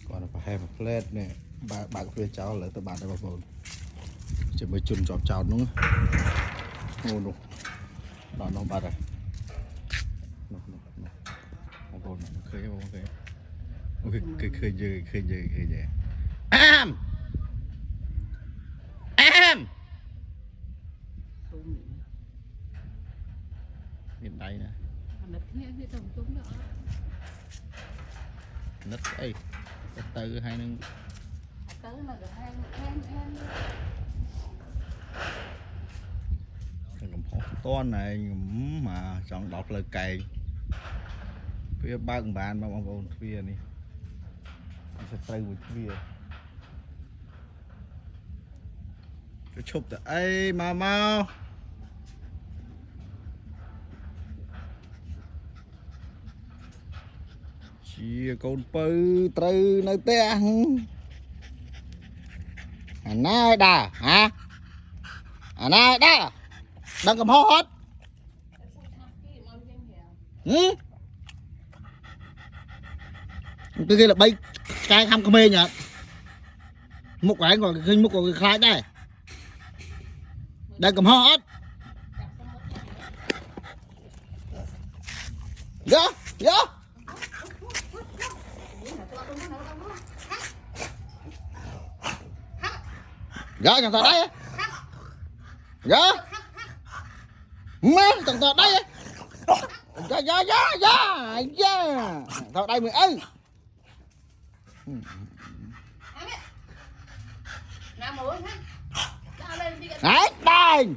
còn phải hay một plate nè bạn phía cháu là các bạn đã vào chỉ mới chun chọp chảo nữa ngô nục nó bạt rồi nó bồn khơi khơi am miền Tây nè nứt ấy từ hai nâng con này mà chọn đọc lời cày phía ba bạn mà bọn phía này sẽ tay một phía cái chụp từ ấy mà mau chia con pư từ nơi té nay đà hả nay đà đang cầm hot hết cái kia là bay cái ham mê nhỉ một cái còn khinh một còn khai đây đang cầm hot dạ dạ dạ chẳng thật đấy dạ má chẳng thật đấy dạ thật đây mày ơi đấy đây